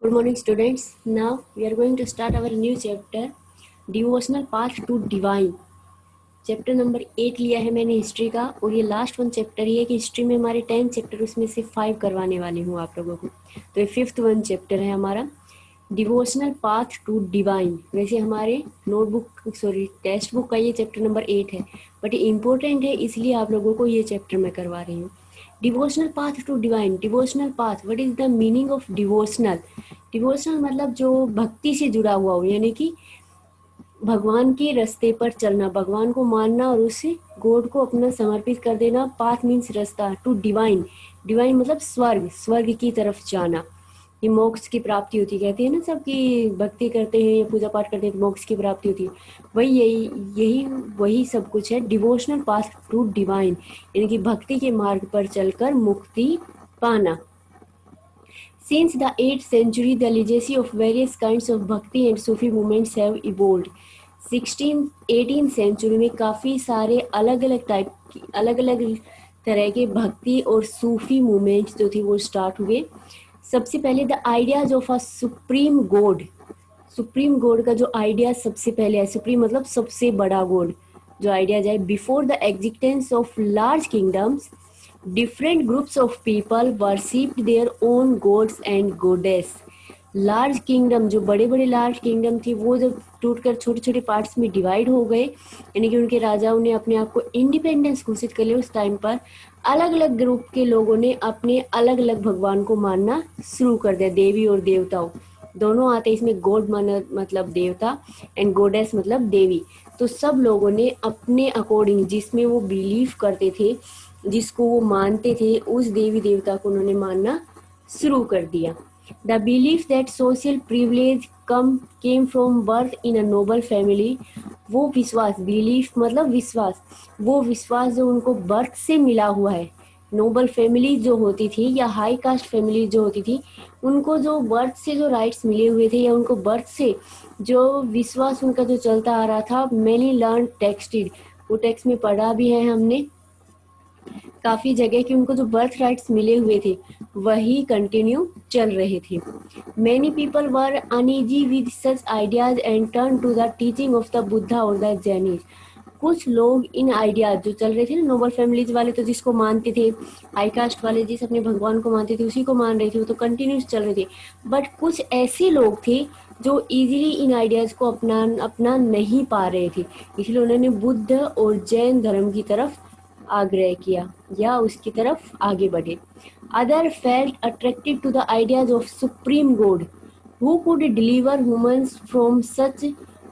Good morning, students. Now we are going to start our new chapter, Devotional Path to Divine. Chapter number 8 लिया है मैंने history का, और ये last one chapter ही है कि हिस्ट्री में हमारे 10 चैप्टर, उसमें से 5 करवाने वाली हूँ आप लोगों को। तो ये 5th वन चैप्टर है हमारा, डिवोशनल पाथ टू डिवाइन। वैसे हमारे टेक्स्ट बुक का ये चैप्टर नंबर 8 है, बट ये इम्पोर्टेंट है, इसलिए आप लोगों को ये चैप्टर मैं करवा रही हूँ। Devotional path to divine, devotional path, what is the meaning of devotional? Devotional मतलब जो भक्ति से जुड़ा हुआ हो, यानी कि भगवान के रास्ते पर चलना, भगवान को मानना और उसे गॉड को अपना समर्पित कर देना। पाथ मीन्स रास्ता, टू डिवाइन, डिवाइन मतलब स्वर्ग, स्वर्ग की तरफ जाना। ये मोक्ष की प्राप्ति होती, कहते हैं ना सब कि भक्ति करते हैं या पूजा पाठ करते हैं तो मोक्ष की प्राप्ति होती है। वही सब कुछ है डिवोशनल पाथ टू डिवाइन, यानी कि भक्ति के मार्ग पर चलकर मुक्ति पाना। Since the 8th century, the legacy of various kinds of bhakti and Sufi movements have evolved. 18th century में काफ़ी सारे अलग अलग तरह के भक्ति और सूफी मूवमेंट्स जो थी वो स्टार्ट हुए। सबसे पहले the ideas of a supreme God, supreme God का जो आइडिया सबसे पहले है, सुप्रीम मतलब सबसे बड़ा गॉड, जो आइडिया जाए। Before the existence of large kingdoms, different groups of people worshipped their own gods and goddess. Large kingdom, जो बड़े बड़े लार्ज किंगडम थी, वो जब टूटकर छोटे छोटे पार्ट्स में डिवाइड हो गए, यानी कि उनके राजाओं ने अपने आप को इंडिपेंडेंस घोषित कर लिया, उस टाइम पर अलग अलग ग्रुप के लोगों ने अपने अलग अलग भगवान को मानना शुरू कर दिया। देवी और देवताओं दोनों आते, इसमें गॉड मतलब देवता एंड गॉडेस मतलब देवी। तो सब लोगों ने अपने अकॉर्डिंग, जिसमें वो बिलीव करते थे, जिसको वो मानते थे, उस देवी देवता को उन्होंने मानना शुरू कर दिया। The belief that social privilege came from birth in a Nobel family, वो विश्वास, बिलीफ मतलब विश्वास, वो विश्वास जो उनको बर्थ से मिला हुआ है। नोबल फैमिली जो होती थी या हाई कास्ट फैमिली जो होती थी, उनको जो बर्थ से जो राइट्स मिले हुए थे, या उनको बर्थ से जो विश्वास उनका जो चलता आ रहा था, मैनी लर्न टेक्सटेड, वो टेक्स्ट में पढ़ा भी है हमने काफी जगह कि उनको जो बर्थ राइट्स मिले हुए थे वही कंटिन्यू चल रहे थे। Many people were uneasy with such ideas and turn to the teaching of the Buddha और द जैनिज। कुछ लोग इन आइडियाज जो चल रहे थे ना, नोबल फैमिलीज वाले तो जिसको मानते थे, हाई कास्ट वाले जिस अपने भगवान को मानते थे उसी को मान रहे थे, वो तो कंटिन्यूस चल रहे थे। बट कुछ ऐसे लोग थे जो इजीली इन आइडियाज को अपना नहीं पा रहे थे, इसलिए उन्होंने बुद्ध और जैन धर्म की तरफ आग्रह किया या उसकी तरफ आगे बढ़े। Other felt attracted to the ideas of supreme god who could deliver humans from such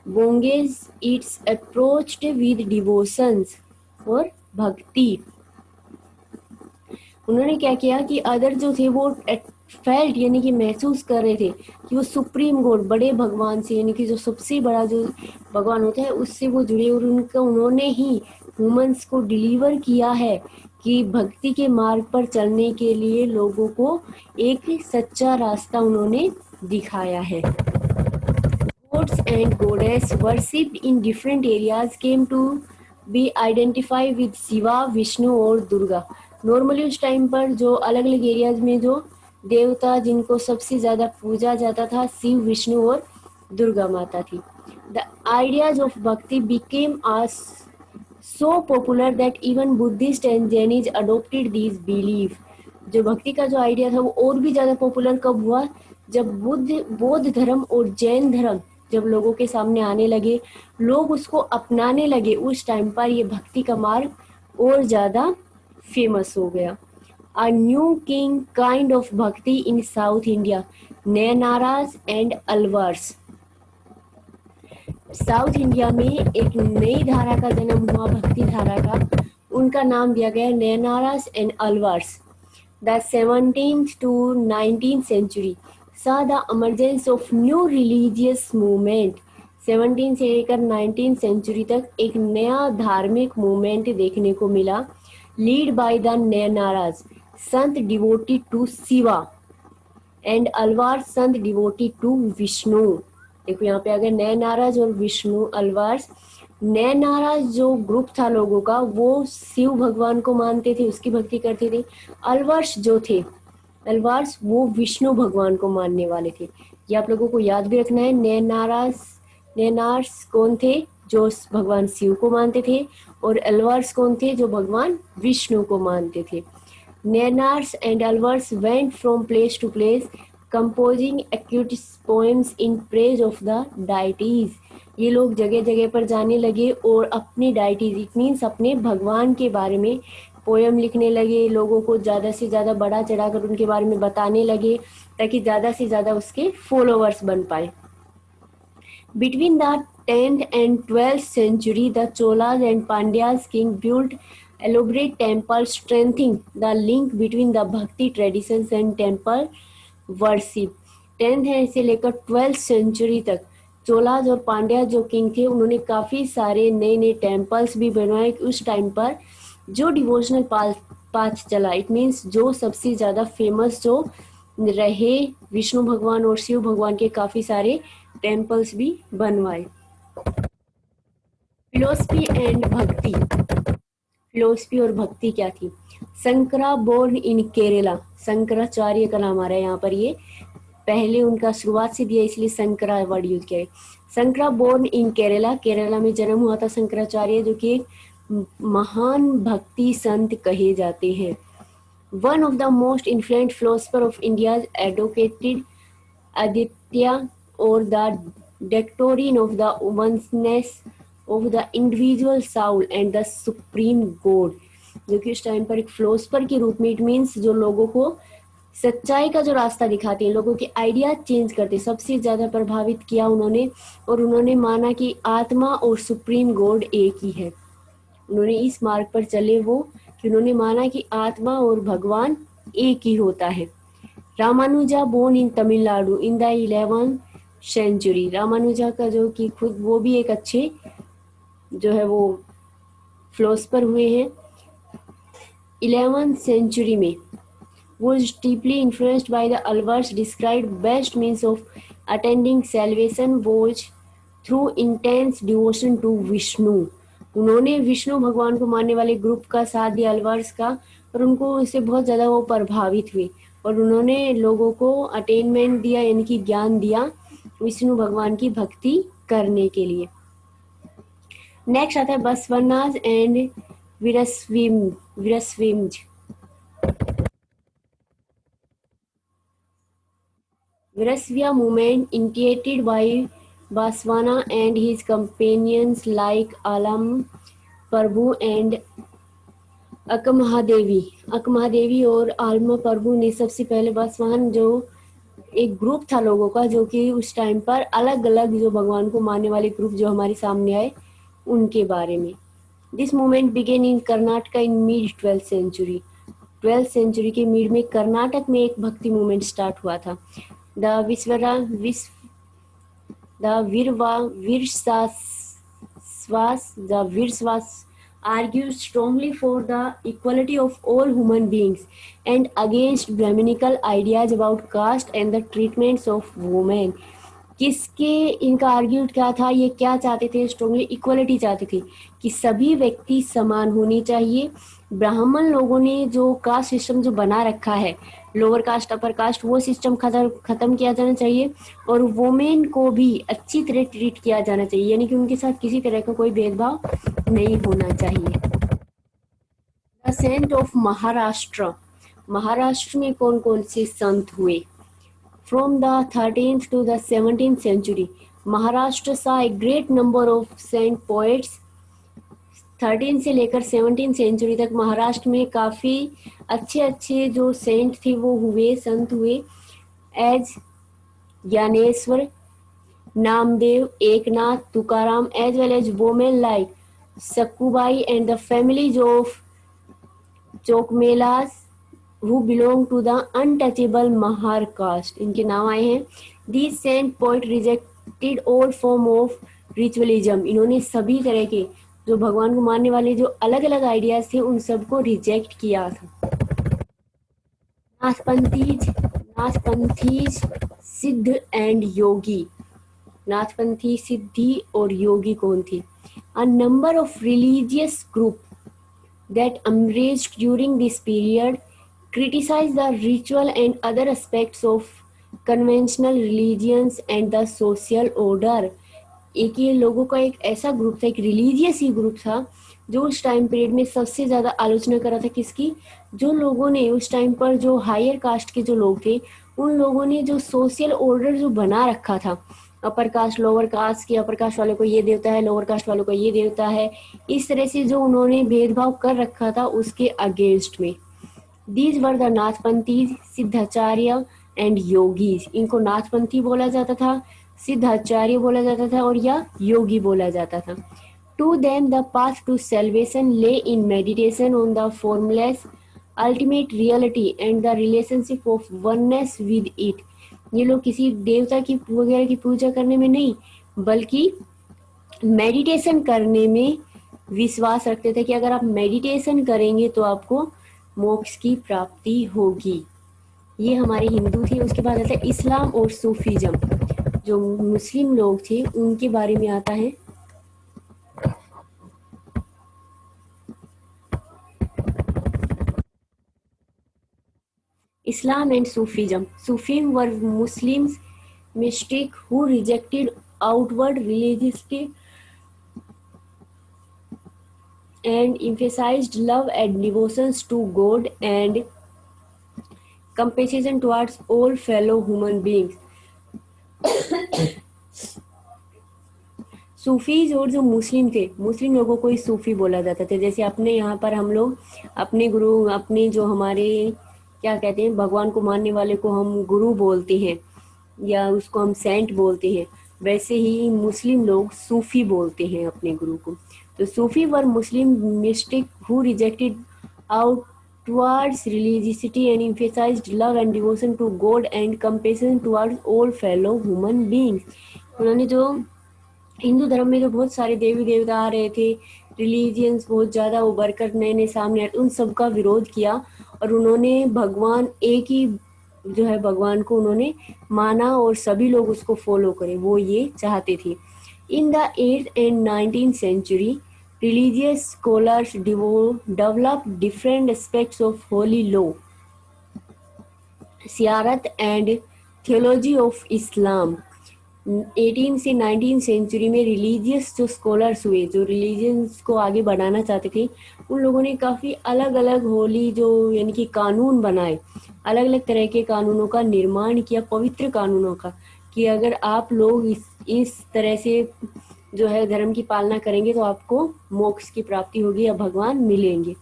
bondages, it's approached with devotions और भक्ति। उन्होंने क्या किया कि अदर जो थे वो फेल्ट यानी कि महसूस कर रहे थे कि वो सुप्रीम गॉड, बड़े भगवान से, यानी कि जो सबसे बड़ा जो भगवान होता है उससे वो जुड़े, और उन्होंने ही ह्यूमंस को डिलीवर किया है कि भक्ति के मार्ग पर चलने के लिए लोगों को एक सच्चा रास्ता उन्होंने दिखाया है। Gods and goddess worshipped in different areas came to be identified with Shiva, Vishnu और दुर्गा। नॉर्मली उस टाइम पर जो अलग अलग एरियाज में जो देवता जिनको सबसे ज्यादा पूजा जाता था, शिव, विष्णु और दुर्गा माता थी। द आइडियाज ऑफ भक्ति became so popular that even Buddhist and Jainis adopted these belief। जो भक्ति का जो आइडिया था वो और भी ज्यादा पॉपुलर कब हुआ, जब बौद्ध धर्म और जैन धर्म जब लोगों के सामने आने लगे, लोग उसको अपनाने लगे, उस टाइम पर ये भक्ति का मार्ग और ज्यादा फेमस हो गया। A new king kind of bhakti in South India, Nayanars and Alvars. South India में एक नई धारा का जन्म हुआ, भक्ति धारा का, उनका नाम दिया गया Nayanars and Alvars. The 17th to 19th century saw the emergence of new religious movement। 17 से लेकर 19th century तक एक नया धार्मिक मूवमेंट देखने को मिला, लीड बाय द नयनाराज, संत devotee to Shiva, and Alvars, संत डिवोटी टू विष्णु। देखो यहाँ पे अगर नयनाराज और विष्णु, अलवार्स। नयनाराज जो ग्रुप था लोगों का, वो शिव भगवान को मानते थे, उसकी भक्ति करते थे। अलवर्स जो थे, अलवार्स वो विष्णु भगवान को मानने वाले थे। ये आप लोगों को याद भी रखना है। नैनार्स कौन थे? जो भगवान शिव को मानते थे, और अलवार्स कौन थे? जो भगवान विष्णु को मानते थे। Nayanars and Alvars went from place to place composing acute poems in praise of the deities. ये लोग जगह जगह पर जाने लगे और अपने डाइटीज, इट मीन्स अपने भगवान के बारे में पोयम लिखने लगे, लोगों को ज़्यादा से ज़्यादा बढ़ा चढ़ाकर उनके बारे में बताने लगे ताकि ज़्यादा से ज़्यादा उसके फॉलोअर्स बन पाए। Between the 10th and 12th century, the Cholas and Pandyas king built elaborate temples strengthening the link between the Bhakti traditions and temple worship. 10th से लेकर 12th सेंचुरी तक चोलाज और पांड्या जो किंग थे, उन्होंने काफ़ी सारे नए नए टेम्पल्स भी बनवाए उस टाइम पर। जो डिवोशनल पाथ चला, इट मीन्स जो सबसे ज़्यादा फेमस जो रहे, विष्णु भगवान और शिव भगवान के काफ़ी सारे टेम्पल्स भी बनवाए। फिलोसफी एंड भक्ति। फिलोसफी और भक्ति क्या थी? शंकरा बोर्न इन केरला, शंकराचार्य का नाम आ रहा है यहाँ पर, ये पहले उनका शुरुआत से दिया इसलिए शंकरा वर्ड यूज किया है। शंकरा बोर्न इन केरला, केरला में जन्म हुआ था शंकराचार्य, जो कि महान भक्ति संत कहे जाते हैं। One of the most influential philosopher of India advocated Aditya और the doctrine of the oneness of the individual soul and the supreme God, जो कि उस टाइम पर एक फिलोसफर के रूप में, इट मीन्स जो लोगों को सच्चाई का जो रास्ता दिखाते हैं, लोगों के आइडिया चेंज करते, सबसे ज़्यादा प्रभावित किया उन्होंने। और उन्होंने माना कि आत्मा और सुप्रीम गॉड एक ही है। उन्होंने इस मार्ग पर चले वो कि उन्होंने माना कि आत्मा और भगवान एक ही होता है। Ramanuja born in Tamil Nadu in the 11th century, Ramanuja का जो कि खुद वो भी एक अच्छे जो है वो फिलोसफर हुए हैं 11th सेंचुरी में। was deeply influenced by the Alvars, described best means of attaining salvation was through intense devotion to Vishnu. उन्होंने विष्णु भगवान को मानने वाले ग्रुप का साथ दिया अलवर्स का, और उनको उससे बहुत ज़्यादा वो प्रभावित हुए और उन्होंने लोगों को अटेनमेंट दिया, यानी कि ज्ञान दिया विष्णु भगवान की भक्ति करने के लिए। नेक्स्ट आता है बसवन्नास and विरस्विम्ज। Virasvya movement initiated by Baswana and his companions like Alam Prabhu and अकमहादेवी और आलमा प्रभु ने सबसे पहले बसवान जो एक ग्रुप था लोगों का, जो कि उस टाइम पर अलग अलग जो भगवान को मानने वाले ग्रुप जो हमारे सामने आए उनके बारे में। This movement began in Karnataka in mid 12th century, 12th century के मिड में कर्नाटक में एक भक्ति मूवमेंट स्टार्ट हुआ था। The Virsvas argued strongly for the equality of all human beings and against Brahminical ideas about caste and the treatments of women. किसके इनका argument क्या था? ये क्या चाहते थे? स्ट्रांगली इक्वलिटी चाहते थे कि सभी व्यक्ति समान होनी चाहिए। ब्राह्मण लोगों ने जो कास्ट सिस्टम जो बना रखा है, लोअर कास्ट अपर कास्ट, वो सिस्टम खत्म किया जाना चाहिए और वुमेन को भी अच्छी तरह ट्रीट किया जाना चाहिए, यानी कि उनके साथ किसी तरह का कोई भेदभाव नहीं होना चाहिए। The saint of Maharashtra, Maharashtra में कौन कौन से संत हुए? From the 13th to the 17th century, Maharashtra saw a great number of saint poets. 13 से लेकर 17th सेंचुरी तक महाराष्ट्र में काफ़ी अच्छे अच्छे जो सेंट थे वो हुए, संत हुए, as Dnyaneshwar, Namdev, Eknath, Tukaram, as well as women like Sakkubai and the families of Chokhamelas who belong to the untouchable Mahar caste, इनके नाम आए हैं। These saint poet rejected all form of ritualism, इन्होंने सभी तरह के जो भगवान को मानने वाले जो अलग अलग आइडियाज थे उन सबको रिजेक्ट किया था। नाथपंथीज सिद्ध एंड योगी, नाथपंथी, सिद्धि और योगी कौन थे? A number of religious group that emerged during this period criticize the ritual and other aspects of conventional religions and the social order। एक ये लोगों का एक ऐसा ग्रुप था, एक रिलीजियस ही ग्रुप था जो उस टाइम पीरियड में सबसे ज्यादा आलोचना कर रहा था। किसकी? जो लोगों ने उस टाइम पर जो हायर कास्ट के जो लोग थे, उन लोगों ने जो सोशल ऑर्डर जो बना रखा था, अपर कास्ट लोअर कास्ट के, अपर कास्ट वालों को ये देवता है, लोअर कास्ट वालों को ये देवता है, इस तरह से जो उन्होंने भेदभाव कर रखा था उसके अगेंस्ट में। These were the Nathpanthi, Siddhacharya and yogis. इनको नाथपंथी बोला जाता था, सिद्धाचार्य बोला जाता था और या योगी बोला जाता था। To them the path to salvation lay in meditation on the formless ultimate reality and the relationship of oneness with it. ये लोग किसी देवता की वगैरह की पूजा करने में नहीं, बल्कि मेडिटेशन करने में विश्वास रखते थे कि अगर आप मेडिटेशन करेंगे तो आपको मोक्ष की प्राप्ति होगी। ये हमारे हिंदू थे। उसके बाद आता है इस्लाम और सूफीज्म। जो मुस्लिम लोग थे उनके बारे में आता है। Islam and Sufism. Sufism were Muslims mystic who rejected outward religiosity and emphasized love and devotions to God and compassion towards all fellow human beings. Sufis और जो मुस्लिम थे, मुस्लिम लोगों को ही सूफी बोला जाता था। जैसे अपने यहाँ पर हम लोग अपने गुरु, अपने जो हमारे क्या कहते हैं, भगवान को मानने वाले को हम गुरु बोलते हैं या उसको हम सेंट बोलते हैं, वैसे ही मुस्लिम लोग सूफी बोलते हैं अपने गुरु को। तो Sufi were Muslim mystic who rejected outwards religiosity and emphasized love and devotion to God and compassion towards all fellow human beings। उन्होंने जो हिंदू धर्म में जो बहुत सारे देवी देवता आ रहे थे, रिलीजियंस बहुत ज़्यादा उभर कर नए नए सामने आए, उन सब का विरोध किया और उन्होंने भगवान एक ही जो है भगवान को उन्होंने माना और सभी लोग उसको फॉलो करें, वो ये चाहते थे। In the 8th and 19th century, religious scholars developed different aspects of holy law, shariat and theology of Islam. 18 से 19 सेंचुरी में रिलीजियस जो स्कॉलर्स हुए, जो रिलीजियंस को आगे बढ़ाना चाहते थे, उन लोगों ने काफ़ी अलग अलग होली जो यानी कि कानून बनाए, अलग अलग तरह के कानूनों का निर्माण किया, पवित्र कानूनों का, कि अगर आप लोग इस तरह से जो है धर्म की पालना करेंगे तो आपको मोक्ष की प्राप्ति होगी या भगवान मिलेंगे।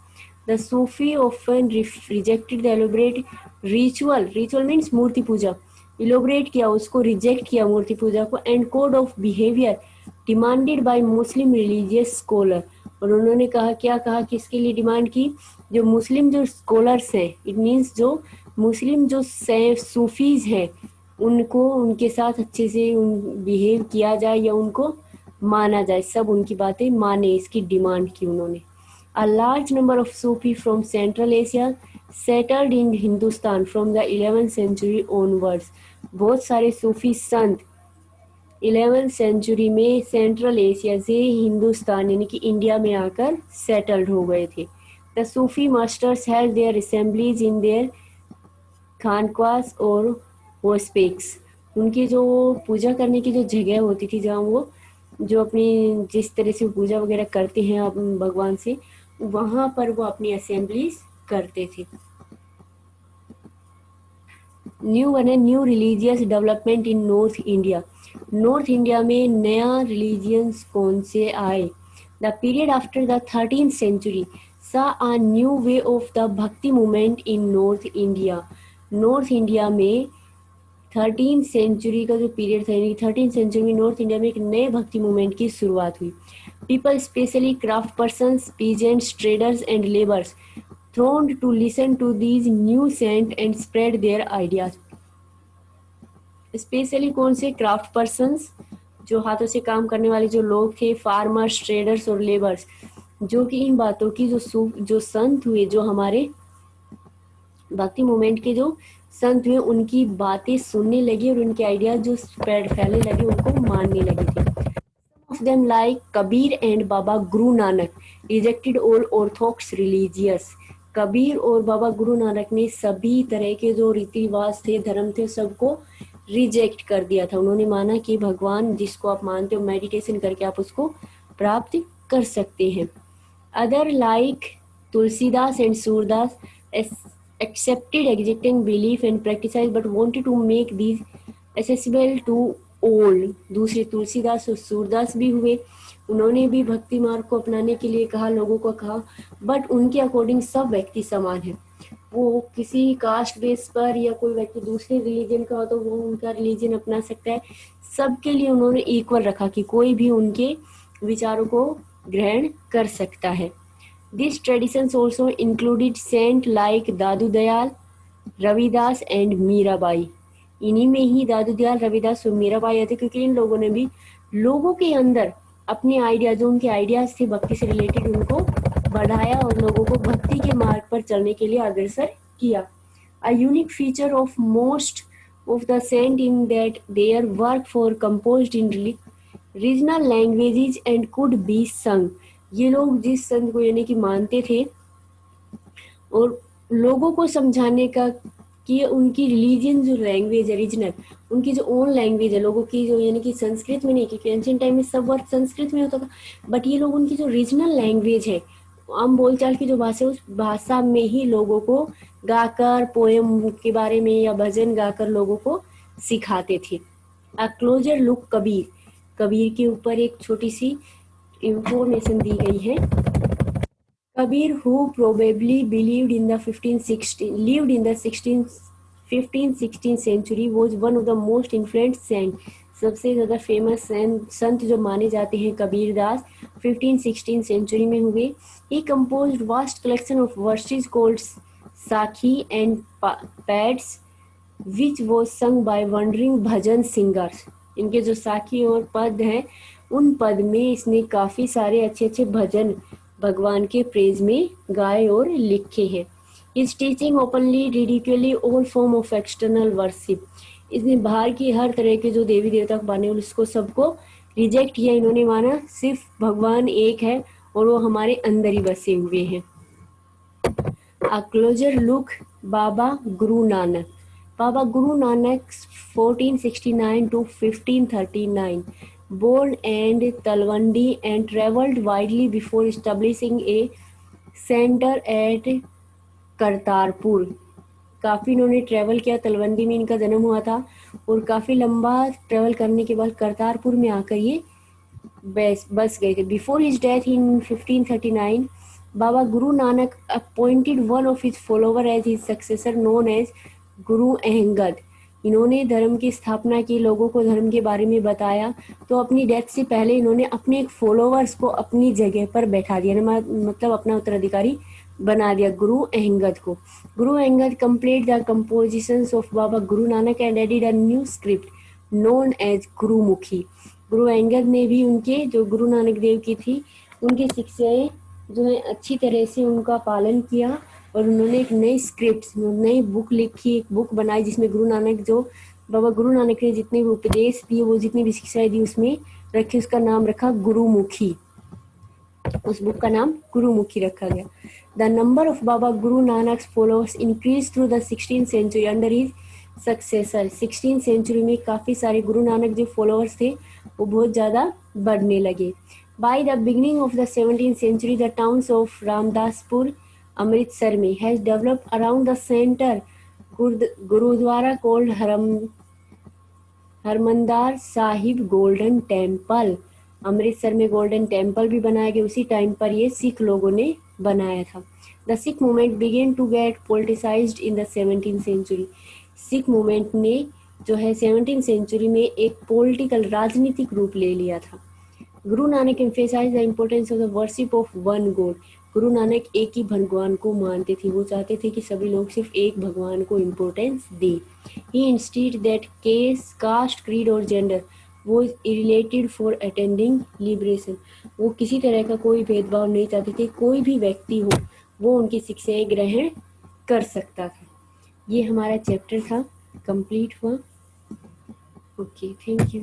The sufi often rejected the elaborate ritual means मूर्ति पूजा, इलोबरेट किया, उसको रिजेक्ट किया मूर्ति पूजा को, and code of behaviour demanded by Muslim religious scholar. और उन्होंने कहा, क्या कहा, किसके लिए डिमांड की? जो मुस्लिम जो स्कॉलर्स हैं, इट मीन्स जो मुस्लिम जो सूफीज हैं, उनको उनके साथ अच्छे से बिहेव किया जाए या उनको माना जाए, सब उनकी बातें माने, इसकी डिमांड की उन्होंने। A large number of Sufi from Central Asia settled in Hindustan from the 11th century onwards। बहुत सारे सूफी संत 11th सेंचुरी में सेंट्रल एशिया से हिंदुस्तान यानी कि इंडिया में आकर सेटल्ड हो गए थे। The Sufi masters had their assemblies in their khanqahs और होस्पेक्स। उनकी जो पूजा करने की जो जगह होती थी, जहाँ वो जो अपनी जिस तरह से पूजा वगैरह करते हैं भगवान से, वहाँ पर वो अपनी असेंबलीज करते थे। New religious development in north India. North India में नया रिलीजियंस कौन से आए? The period after the 13th century saw a new wave of the bhakti movement in north India. North India में 13th सेंचुरी का जो पीरियड था, यानी 13th सेंचुरी में नॉर्थ इंडिया में एक नए भक्ति मूवमेंट की शुरुआत हुई। People, especially craft persons, peasants, traders and laborers, thronged to listen to these new saints and spread their ideas। Specially कौन से? क्राफ्ट पर्सन्स, जो हाथों से काम करने वाले जो लोग थे, फार्मर्स, ट्रेडर्स और लेबर्स, जो कि इन बातों की जो संत हुए, जो हमारे भक्ति मूवमेंट के जो संत हुए, उनकी बातें सुनने लगे और उनके आइडियाज जो स्प्रेड फैलने लगे, उनको मानने लगे थे। Of them like Kabir and Baba Guru Nanak rejected all orthodox religious। Kabir और बाबा गुरु नानक ने सभी तरह के जो रीति रिवाज थे, धर्म थे, सबको रिजेक्ट कर दिया था। उन्होंने माना कि भगवान जिसको आप मानते हो, मेडिटेशन करके आप उसको प्राप्त कर सकते हैं। Other like Tulsidas and Surdas accepted existing belief and practices but wanted to make these accessible to all। दूसरे तुलसीदास और सूरदास भी हुए, उन्होंने भी भक्ति मार्ग को अपनाने के लिए कहा, लोगों को कहा, बट उनके अकॉर्डिंग सब व्यक्ति समान है। वो किसी कास्ट बेस पर या कोई व्यक्ति दूसरे रिलीजन का हो तो वो उनका रिलीजन अपना सकता है। सबके लिए उन्होंने इक्वल रखा कि कोई भी उनके विचारों को ग्रहण कर सकता है। These traditions also included saint like Dadu Dayal, Ravidas and Mirabai. इन्हीं में ही दादू दयाल, रविदास और मीराबाई आते, क्योंकि इन लोगों ने भी लोगों के अंदर अपने आइडिया, जो उनके आइडियाज थे भक्ति से रिलेटेड, उनको बढ़ाया और लोगों को भक्ति के मार्ग पर चलने के लिए अग्रसर किया। A unique feature of most of the saint in that their work for composed in regional languages and could be sung। ये लोग जिस संत को यानी कि मानते थे और लोगों को समझाने का कि उनकी रिलीजियन जो लैंग्वेज है, रीजनल, उनकी जो ओन लैंग्वेज है, लोगों की जो यानी कि संस्कृत में नहीं, क्योंकि एंशिएंट टाइम में सब वर्ड संस्कृत में होता था, बट ये लोग उनकी जो रीजनल लैंग्वेज है, आम बोलचाल की जो भाषा है, उस भाषा में ही लोगों को गाकर पोएम के बारे में या भजन गाकर लोगों को सिखाते थे। अ क्लोजर लुक कबीर, कबीर के ऊपर एक छोटी सी इंफॉर्मेशन दी गई है। Kabir, who probably lived in the 15th-16th century, was one of the most influential saints। सबसे ज़्यादा फेमस संत जो माने जाते हैं कबीर दास 15th-16th सेंचुरी में हुए। He composed vast collection of verses called Sakhi and Pads, which was sung by wandering bhajan singers। इनके जो साखी और पद हैं, उन पद में इसने काफ़ी सारे अच्छे अच्छे भजन भगवान के प्रेज में गाए और लिखे हैं। This teaching openly ridiculed all form of external worship. इसने बाहर की हर तरह के जो देवी देवता को माने उसको सबको रिजेक्ट किया। इन्होंने माना सिर्फ भगवान एक है और वो हमारे अंदर ही बसे हुए हैं। A closer look, Baba Guru Nanak. Baba Guru Nanak 1469 to 1539, born and Talwandi and travelled widely before establishing a center at Kartarpur. काफ़ी इन्होंने ट्रैवल किया, तलवंडी में इनका जन्म हुआ था और काफ़ी लंबा ट्रैवल करने के बाद करतारपुर में आकर ये बस गए थे। Before his death in 1539, Baba Guru Nanak appointed one of his follower as his successor known as Guru Angad. इन्होंने धर्म की स्थापना की, लोगों को धर्म के बारे में बताया, तो अपनी डेथ से पहले इन्होंने अपने एक फॉलोवर्स को अपनी जगह पर बैठा दिया, मतलब अपना उत्तराधिकारी बना दिया गुरु अहंगद को। Guru Angad complete the compositions of Baba Guru Nanak and added a new script known as Gurmukhi. Guru Angad ने भी उनके जो गुरु नानक देव की थी उनकी शिक्षाएं जो है अच्छी तरह से उनका पालन किया और उन्होंने एक नई स्क्रिप्ट, नई बुक लिखी, एक बुक बनाई जिसमें गुरु नानक जो बाबा गुरु नानक ने जितने भी उपदेश दिए, वो जितनी भी शिक्षाएं दी उसमें रखी, उसका नाम रखा गुरुमुखी। उस बुक का नाम गुरुमुखी रखा गया। The number of Baba Guru Nanak followers increase through the 16th century under his successor. 16th century में काफ़ी सारे गुरु नानक जो फॉलोअर्स थे वो बहुत ज़्यादा बढ़ने लगे। By the beginning of the 17th century the towns of Ramdaspur Amritsar में has developed around the centre gurdwara called Harmandar Sahib golden temple. Amritsar में गोल्डन टेम्पल भी बनाया गया, उसी टाइम पर ये सिख लोगों ने बनाया था। The Sikh movement began to get politicized in the 17th century. Sikh movement ने जो है 17th सेंचुरी में एक पॉलिटिकल राजनीतिक रूप ले लिया था। Guru Nanak emphasise the importance of the worship of one God. Guru Nanak एक ही भगवान को मानते थे, वो चाहते थे कि सभी लोग सिर्फ एक भगवान को importance they. He instead that case caste creed और जेंडर वो रिलेटेड फॉर अटेंडिंग लिबरेशन। वो किसी तरह का कोई भेदभाव नहीं चाहते थे, कोई भी व्यक्ति हो वो उनकी शिक्षाएं ग्रहण कर सकता था। ये हमारा चैप्टर था, कंप्लीट हुआ। Okay, thank you.